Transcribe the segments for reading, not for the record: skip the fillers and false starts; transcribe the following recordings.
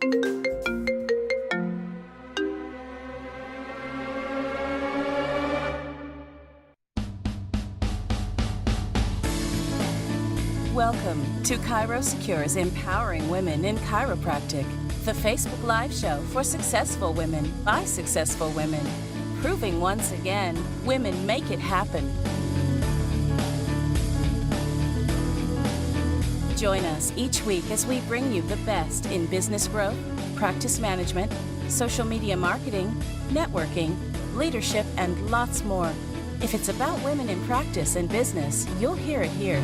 Welcome to ChiroSecure's Empowering Women in Chiropractic, the Facebook Live show for successful women by successful women, proving once again women make it happen. Join us each week as we bring you the best in business growth, practice management, social media marketing, networking, leadership, and lots more. If it's about women in practice and business, you'll hear it here.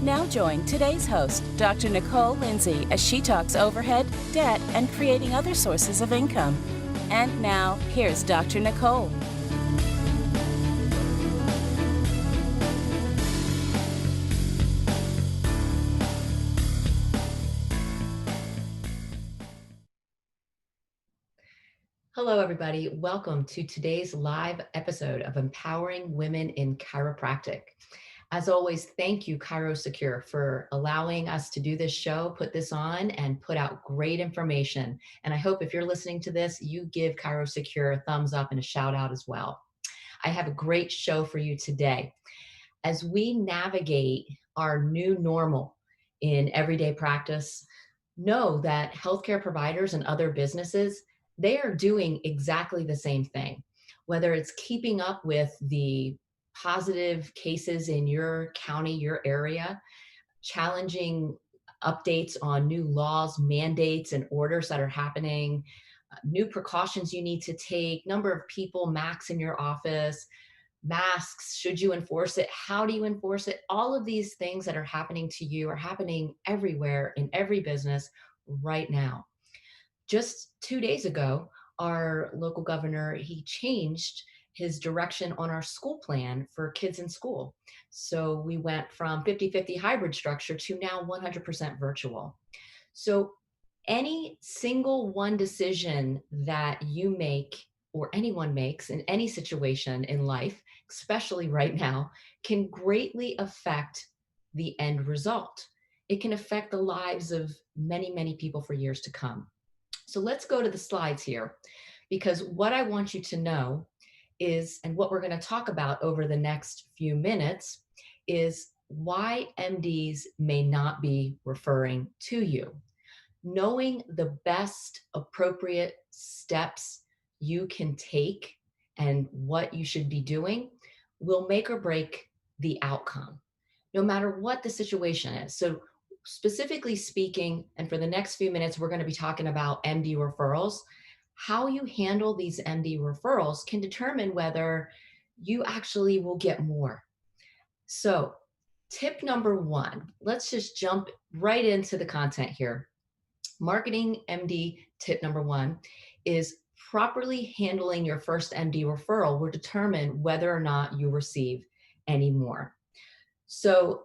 Now join today's host, Dr. Nicole Lindsey, as she talks overhead, debt, and creating other sources of income. And now, here's Dr. Nicole. Hello, everybody. Welcome to today's live episode of Empowering Women in Chiropractic. As always, thank you, ChiroSecure, for allowing us to do this show, put this on, and put out great information. And I hope if you're listening to this, you give ChiroSecure a thumbs up and a shout out as well. I have a great show for you today. As we navigate our new normal in everyday practice, know that healthcare providers and other businesses, they are doing exactly the same thing. Whether it's keeping up with the positive cases in your county, your area, challenging updates on new laws, mandates, and orders that are happening, new precautions you need to take, number of people max in your office, masks, should you enforce it? How do you enforce it? All of these things that are happening to you are happening everywhere in every business right now. Just 2 days ago, our local governor, he changed his direction on our school plan for kids in school. So we went from 50-50 hybrid structure to now 100% virtual. So any single one decision that you make or anyone makes in any situation in life, especially right now, can greatly affect the end result. It can affect the lives of many, many people for years to come. So let's go to the slides here, because what I want you to know is, and what we're going to talk about over the next few minutes, is why MDs may not be referring to you. Knowing the best appropriate steps you can take and what you should be doing will make or break the outcome, no matter what the situation is. So specifically speaking, and for the next few minutes, we're going to be talking about MD referrals. How you handle these MD referrals can determine whether you actually will get more. So tip number one, let's just jump right into the content here. Marketing MD tip number one is properly handling your first MD referral will determine whether or not you receive any more. So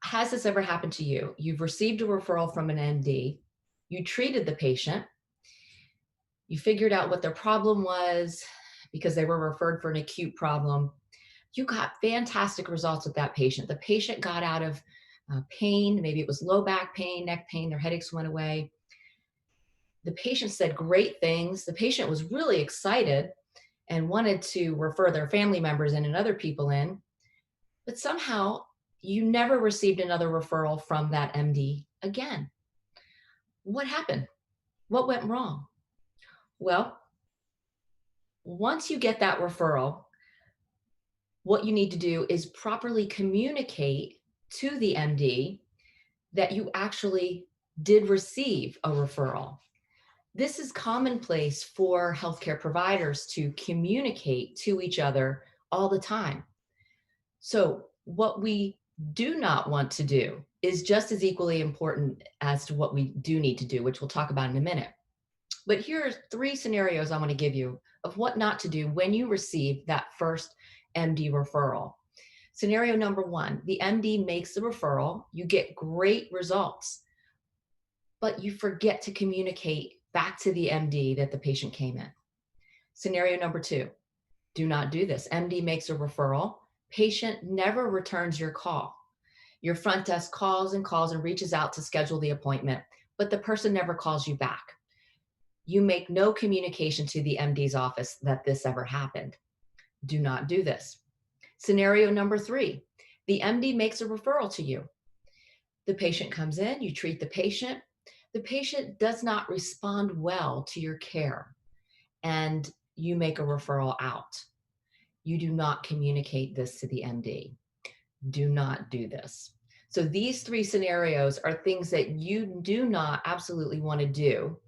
has this ever happened to you? You've received a referral from an MD, you treated the patient, you figured out what their problem was because they were referred for an acute problem. You got fantastic results with that patient. The patient got out of pain, maybe it was low back pain, neck pain, their headaches went away. The patient said great things. The patient was really excited and wanted to refer their family members in and other people in, but somehow you never received another referral from that MD again. What happened? What went wrong? Well, once you get that referral, what you need to do is properly communicate to the MD that you actually did receive a referral. This is commonplace for healthcare providers to communicate to each other all the time. So what we do not want to do is just as equally important as to what we do need to do, which we'll talk about in a minute. But here's three scenarios I want to give you of what not to do when you receive that first MD referral. Scenario number one, the MD makes the referral, you get great results, but you forget to communicate back to the MD that the patient came in. Scenario number two, do not do this. MD makes a referral, patient never returns your call. Your front desk calls and reaches out to schedule the appointment, but the person never calls you back. You make no communication to the MD's office that this ever happened. Do not do this. Scenario number three, the MD makes a referral to you. The patient comes in, you treat the patient. The patient does not respond well to your care, and you make a referral out. You do not communicate this to the MD. Do not do this. So these three scenarios are things that you do not absolutely want to do.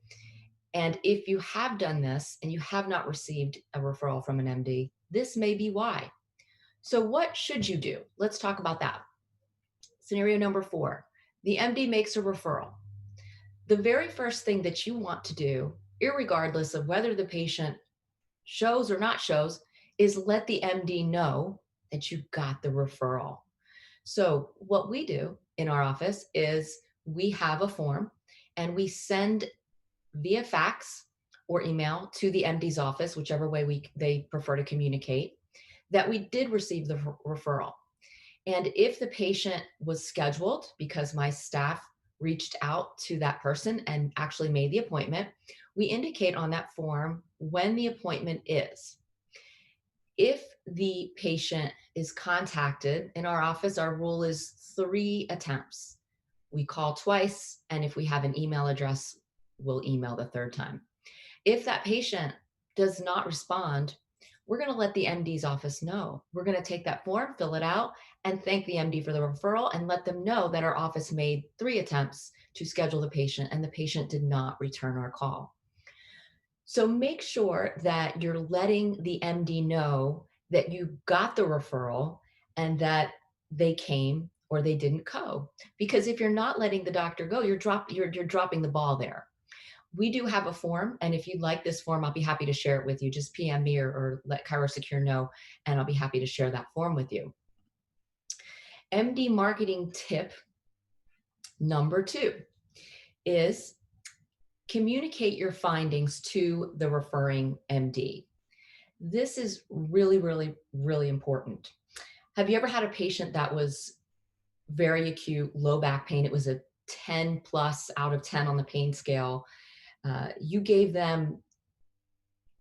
And if you have done this and you have not received a referral from an MD, this may be why. So what should you do? Let's talk about that. Scenario number four, the MD makes a referral. The very first thing that you want to do, irregardless of whether the patient shows or not shows, is let the MD know that you got the referral. So what we do in our office is we have a form and we send via fax or email to the MD's office, whichever way they prefer to communicate, that we did receive the referral. And if the patient was scheduled, because my staff reached out to that person and actually made the appointment, we indicate on that form when the appointment is. If the patient is contacted in our office, our rule is 3 attempts. We call twice, and if we have an email address, we'll email the third time. If that patient does not respond, we're going to let the MD's office know. We're going to take that form, fill it out, and thank the MD for the referral and let them know that our office made 3 attempts to schedule the patient and the patient did not return our call. So make sure that you're letting the MD know that you got the referral and that they came or they didn't go. Because if you're not letting the doctor go, you're dropping the ball there. We do have a form, and if you'd like this form, I'll be happy to share it with you. Just PM me or let ChiroSecure know, and I'll be happy to share that form with you. MD marketing tip number 2 is communicate your findings to the referring MD. This is really, really, really important. Have you ever had a patient that was very acute, low back pain? It was a 10 plus out of 10 on the pain scale. You gave them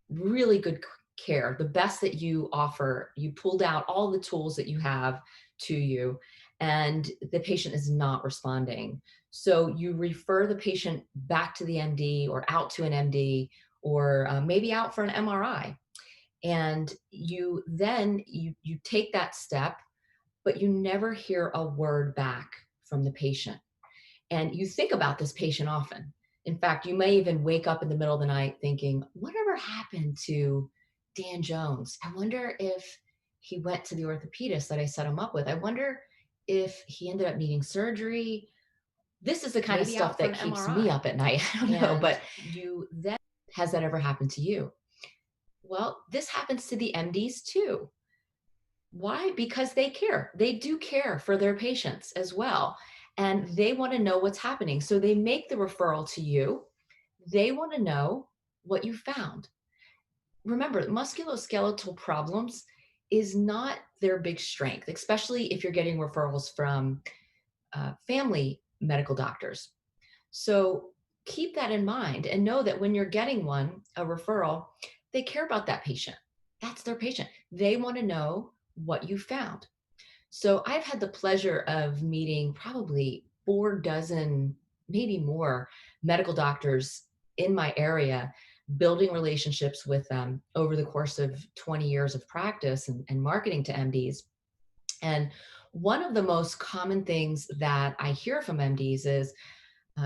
really good care, the best that you offer. You pulled out all the tools that you have to you, and the patient is not responding. So you refer the patient back to the MD or out to an MD or maybe out for an MRI. And you take that step, but you never hear a word back from the patient. And you think about this patient often. In fact, you may even wake up in the middle of the night thinking, whatever happened to Dan Jones? I wonder if he went to the orthopedist that I set him up with. I wonder if he ended up needing surgery. This is the kind of stuff that keeps me up at night. I don't know, but you then, has that ever happened to you? Well, this happens to the MDs too. Why? Because they care. They do care for their patients as well. And they want to know what's happening. So they make the referral to you. They want to know what you found. Remember, musculoskeletal problems is not their big strength, especially if you're getting referrals from family medical doctors. So keep that in mind and know that when you're getting a referral, they care about that patient. That's their patient. They want to know what you found. So I've had the pleasure of meeting probably 4 dozen, maybe more, medical doctors in my area, building relationships with them over the course of 20 years of practice and marketing to MDs. And one of the most common things that I hear from MDs is,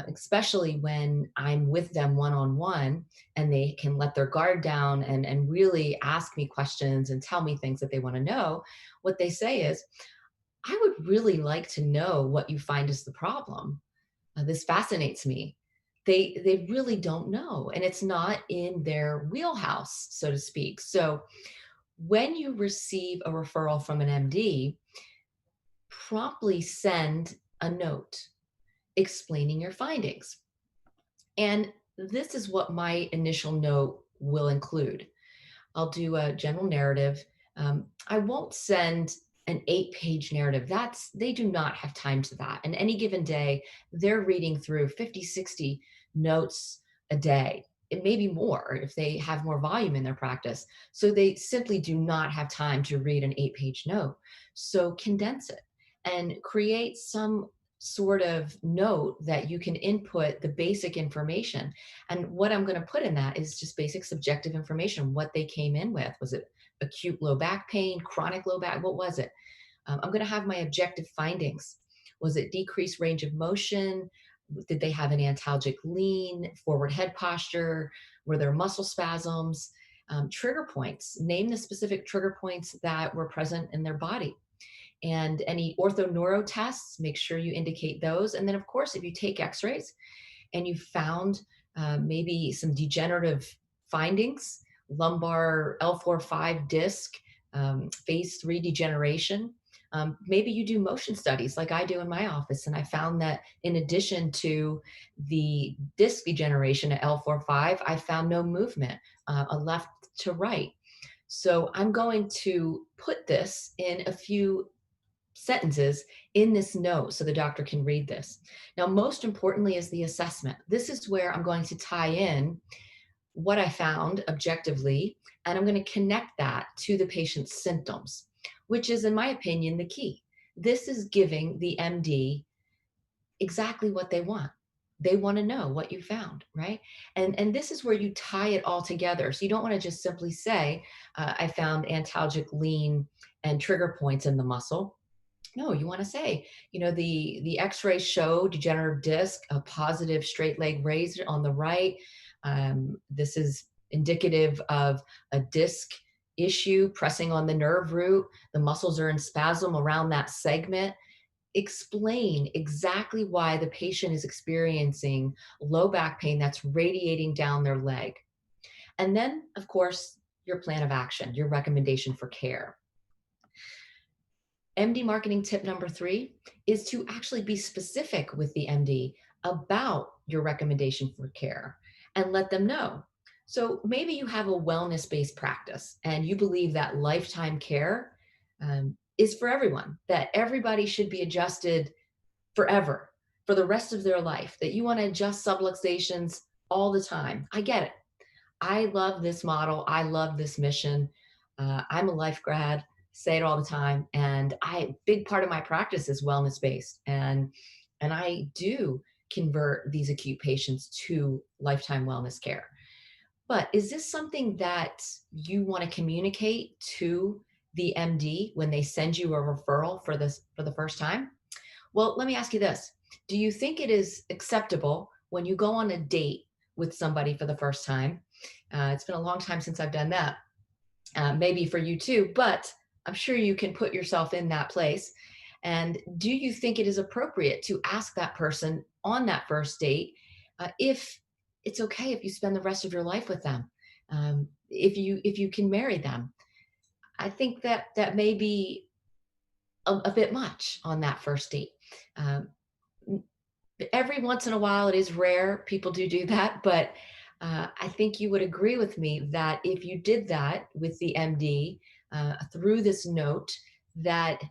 especially when I'm with them one-on-one and they can let their guard down and really ask me questions and tell me things that they want to know, what they say is, I would really like to know what you find is the problem. This fascinates me. they really don't know, and it's not in their wheelhouse, so to speak. So when you receive a referral from an MD, promptly send a note explaining your findings. And this is what my initial note will include. I'll do a general narrative. I won't send an 8-page narrative. They do not have time to that. And any given day, they're reading through 50, 60 notes a day. It may be more if they have more volume in their practice. So they simply do not have time to read an 8-page note. So condense it and create some sort of note that you can input the basic information. And what I'm going to put in that is just basic subjective information, what they came in with. Was it acute low back pain, chronic low back? What was it? I'm going to have my objective findings. Was it decreased range of motion? Did they have an antalgic lean, forward head posture? Were there muscle spasms? Trigger points. Name the specific trigger points that were present in their body. And any orthoneuro tests, make sure you indicate those. And then, of course, if you take x-rays and you found maybe some degenerative findings, lumbar L4-5 disc, phase 3 degeneration. Maybe you do motion studies like I do in my office. And I found that in addition to the disc degeneration at L4-5, I found no movement, a left to right. So I'm going to put this in a few sentences in this note so the doctor can read this. Now, most importantly is the assessment. This is where I'm going to tie in what I found objectively, and I'm going to connect that to the patient's symptoms, which is, in my opinion, the key. This is giving the MD exactly what they want. They want to know what you found, right? And this is where you tie it all together. So you don't want to just simply say, I found antalgic lean and trigger points in the muscle. No, you want to say, the X-rays show degenerative disc, a positive straight leg raise on the right. This is indicative of a disc issue pressing on the nerve root. The muscles are in spasm around that segment. Explain exactly why the patient is experiencing low back pain that's radiating down their leg. And then, of course, your plan of action, your recommendation for care. MD marketing tip number 3 is to actually be specific with the MD about your recommendation for care and let them know. So maybe you have a wellness-based practice and you believe that lifetime care is for everyone, that everybody should be adjusted forever, for the rest of their life, that you want to adjust subluxations all the time. I get it. I love this model. I love this mission. I'm a life grad, say it all the time. And big part of my practice is wellness based. And I do convert these acute patients to lifetime wellness care. But is this something that you want to communicate to the MD when they send you a referral for the first time? Well, let me ask you this. Do you think it is acceptable when you go on a date with somebody for the first time? It's been a long time since I've done that. Maybe for you too, but I'm sure you can put yourself in that place. And do you think it is appropriate to ask that person on that first date if it's okay if you spend the rest of your life with them, if you can marry them? I think that may be a bit much on that first date. Um, every once in a while, it is rare. People do that, but I think you would agree with me that if you did that with the MD through this note, that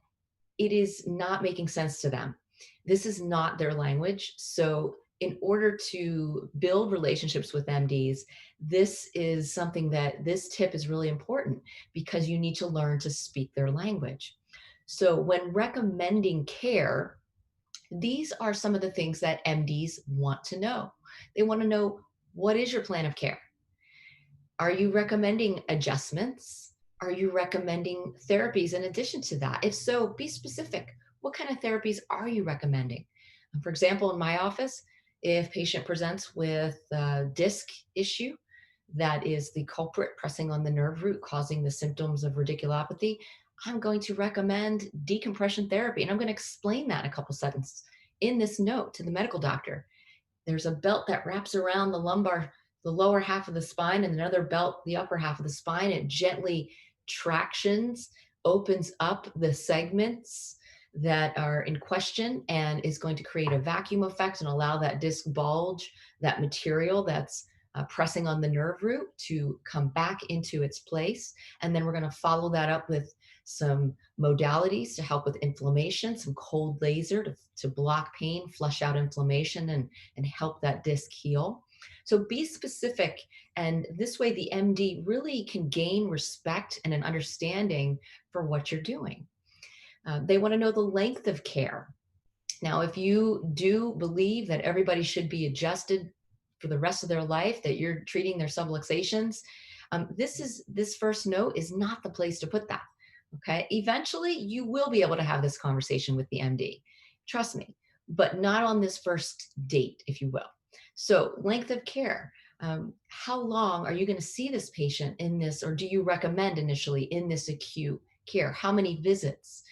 it is not making sense to them. This is not their language. So in order to build relationships with MDs, this is something that this tip is really important because you need to learn to speak their language. So when recommending care, these are some of the things that MDs want to know. They want to know, what is your plan of care? Are you recommending adjustments? Are you recommending therapies in addition to that? If so, be specific. What kind of therapies are you recommending? For example, in my office, if patient presents with a disc issue, that is the culprit pressing on the nerve root causing the symptoms of radiculopathy, I'm going to recommend decompression therapy. And I'm going to explain that in a couple sentences in this note to the medical doctor. There's a belt that wraps around the lumbar, the lower half of the spine, and another belt, the upper half of the spine. It gently tractions, opens up the segments that are in question, and is going to create a vacuum effect and allow that disc bulge, that material that's pressing on the nerve root, to come back into its place. And then we're going to follow that up with some modalities to help with inflammation, some cold laser to block pain, flush out inflammation, and help that disc heal. So be specific. And this way, the MD really can gain respect and an understanding for what you're doing. They want to know the length of care. Now, if you do believe that everybody should be adjusted for the rest of their life, that you're treating their subluxations, this first note is not the place to put that. Okay. Eventually, you will be able to have this conversation with the MD. Trust me, but not on this first date, if you will. So, length of care. How long are you going to see this patient in this, or do you recommend initially in this acute care? How many visits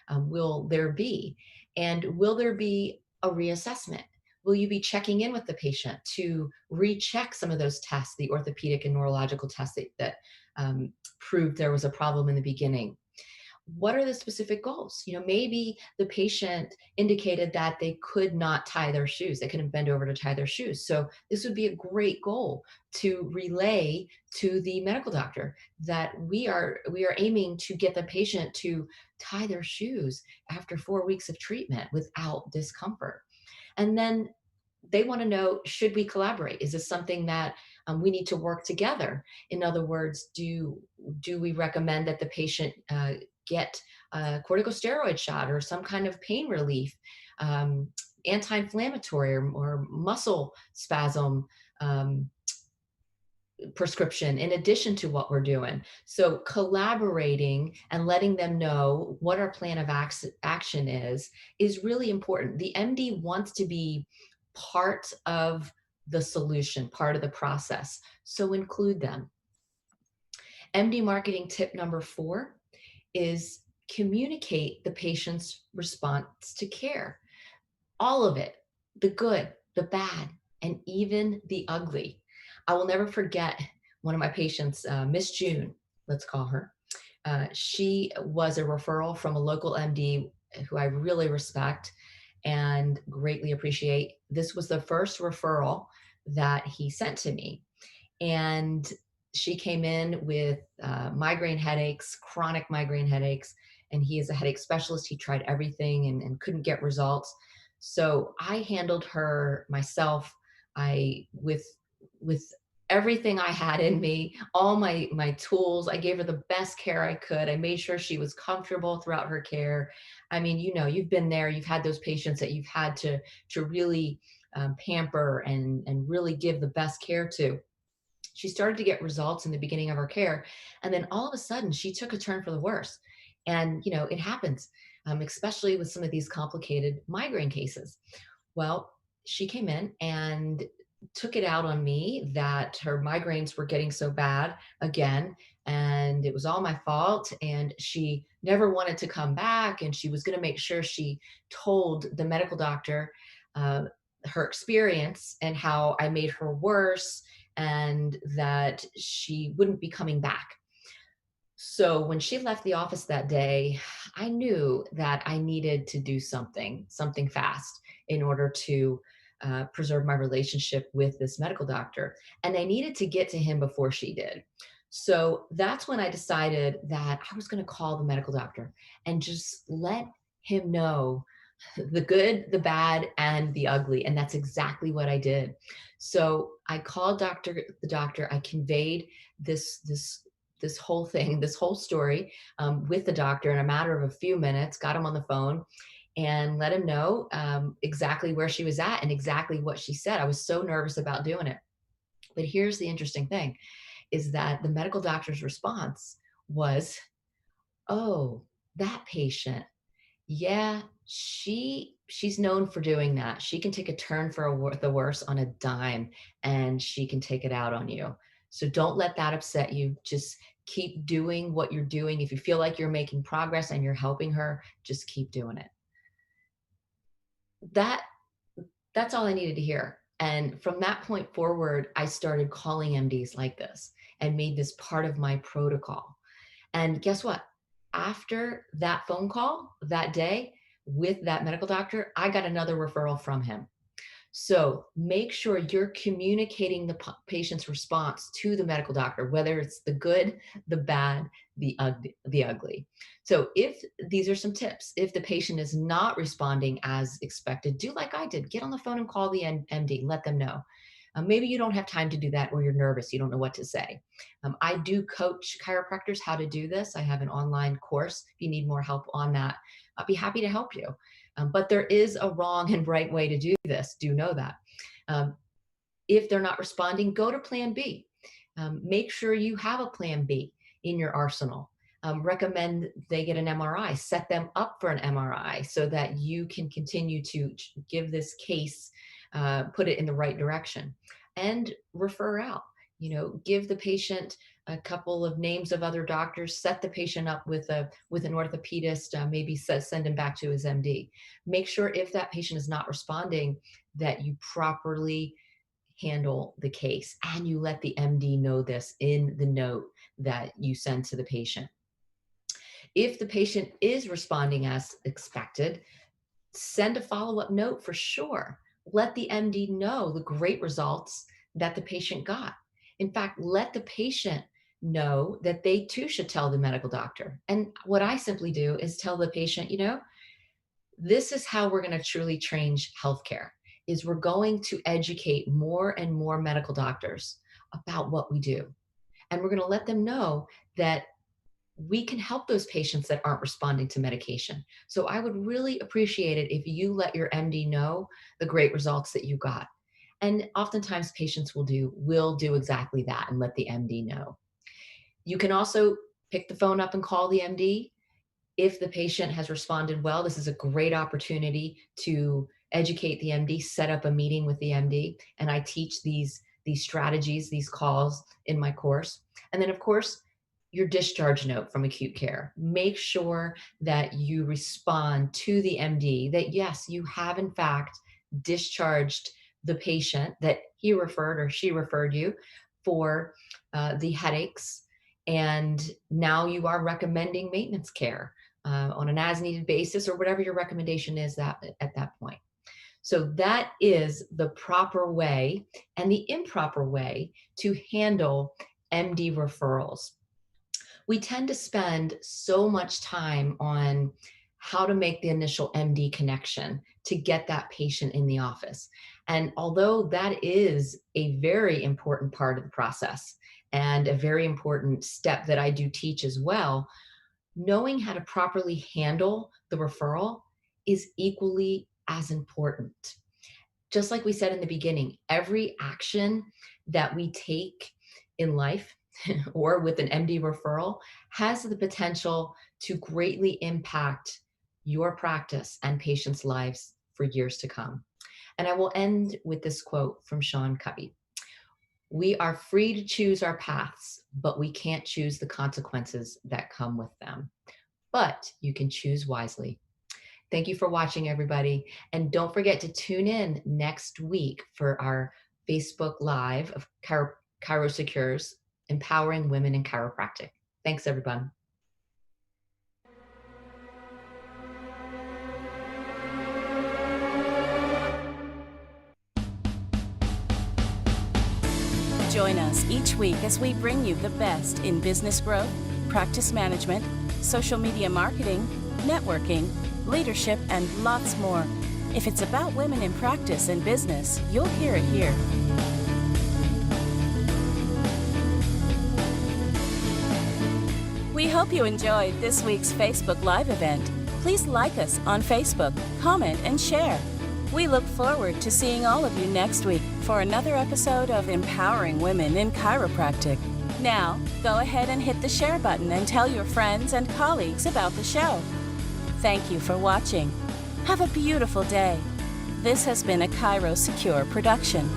will there be? And will there be a reassessment? Will you be checking in with the patient to recheck some of those tests, the orthopedic and neurological tests that proved there was a problem in the beginning? What are the specific goals? Maybe the patient indicated that they could not tie their shoes. They couldn't bend over to tie their shoes. So this would be a great goal to relay to the medical doctor, that we are aiming to get the patient to tie their shoes after 4 weeks of treatment without discomfort. And then they want to know, should we collaborate? Is this something that we need to work together? In other words, do we recommend that the patient get a corticosteroid shot or some kind of pain relief, anti-inflammatory, or muscle spasm prescription in addition to what we're doing? So collaborating and letting them know what our plan of action is really important. The MD wants to be part of the solution, part of the process. So include them. MD marketing tip number 4 is communicate the patient's response to care. All of it, the good, the bad, and even the ugly. I will never forget one of my patients, Miss June, let's call her. She was a referral from a local MD who I really respect and greatly appreciate. This was the first referral that he sent to me. And she came in with migraine headaches, chronic migraine headaches, and he is a headache specialist. He tried everything and couldn't get results. So I handled her myself. With everything I had in me, all my tools, I gave her the best care I could. I made sure she was comfortable throughout her care. I mean, you've been there. You've had those patients that you've had to really pamper and really give the best care to. She started to get results in the beginning of her care, and then all of a sudden she took a turn for the worse. And it happens, especially with some of these complicated migraine cases. Well, she came in and took it out on me that her migraines were getting so bad again, and it was all my fault, and she never wanted to come back, and she was going to make sure she told the medical doctor her experience and how I made her worse, and that she wouldn't be coming back. So when she left the office that day, I knew that I needed to do something fast in order to preserve my relationship with this medical doctor. And I needed to get to him before she did. So that's when I decided that I was going to call the medical doctor and just let him know the good, the bad, and the ugly. And that's exactly what I did. So I called the doctor. I conveyed this whole thing, this whole story with the doctor in a matter of a few minutes, got him on the phone and let him know exactly where she was at and exactly what she said. I was so nervous about doing it. But here's the interesting thing, is that the medical doctor's response was, "Oh, that patient. Yeah, she's known for doing that. She can take a turn for the worse on a dime, and she can take it out on you. So don't let that upset you. Just keep doing what you're doing. If you feel like you're making progress and you're helping her, just keep doing it." That's all I needed to hear. And from that point forward, I started calling MDs like this and made this part of my protocol. And guess what? After that phone call that day with that medical doctor, I got another referral from him. So make sure you're communicating the patient's response to the medical doctor, whether it's the good, the bad, the ugly. So if these are some tips, if the patient is not responding as expected, do like I did. Get on the phone and call the MD, let them know. Maybe you don't have time to do that, or you're nervous, you don't know what to say. I do coach chiropractors how to do this. I have an online course. If you need more help on that, I'll be happy to help you. But there is a wrong and right way to do this. Do know that. If they're not responding, go to plan B. Make sure you have a plan B in your arsenal. Recommend they get an MRI, set them up for an MRI so that you can continue to give this case, put it in the right direction, and refer out. Give the patient a couple of names of other doctors, set the patient up with an orthopedist, maybe send him back to his MD. Make sure if that patient is not responding that you properly handle the case and you let the MD know this in the note that you send to the patient. If the patient is responding as expected, send a follow-up note for sure. Let the MD know the great results that the patient got. In fact, let the patient know that they too should tell the medical doctor. And what I simply do is tell the patient, this is how we're going to truly change healthcare, is we're going to educate more and more medical doctors about what we do. And we're going to let them know that we can help those patients that aren't responding to medication. So I would really appreciate it if you let your MD know the great results that you got. And oftentimes patients will do exactly that and let the MD know. You can also pick the phone up and call the MD. If the patient has responded well, this is a great opportunity to educate the MD, set up a meeting with the MD. And I teach these strategies, these calls in my course. And then of course, your discharge note from acute care. Make sure that you respond to the MD that yes, you have in fact discharged the patient that he referred or she referred you for the headaches. And now you are recommending maintenance care on an as-needed basis or whatever your recommendation is at that point. So that is the proper way and the improper way to handle MD referrals. We tend to spend so much time on how to make the initial MD connection to get that patient in the office. And although that is a very important part of the process and a very important step that I do teach as well, knowing how to properly handle the referral is equally as important. Just like we said in the beginning, every action that we take in life or with an MD referral has the potential to greatly impact your practice and patients' lives for years to come. And I will end with this quote from Sean Covey. We are free to choose our paths, but we can't choose the consequences that come with them. But you can choose wisely. Thank you for watching, everybody. And don't forget to tune in next week for our Facebook Live of ChiroSecure's Empowering Women in Chiropractic. Thanks, everyone. Join us each week as we bring you the best in business growth, practice management, social media marketing, networking, leadership, and lots more. If it's about women in practice and business, you'll hear it here. We hope you enjoyed this week's Facebook Live event. Please like us on Facebook, comment, and share. We look forward to seeing all of you next week for another episode of Empowering Women in Chiropractic. Now, go ahead and hit the share button and tell your friends and colleagues about the show. Thank you for watching. Have a beautiful day. This has been a ChiroSecure production.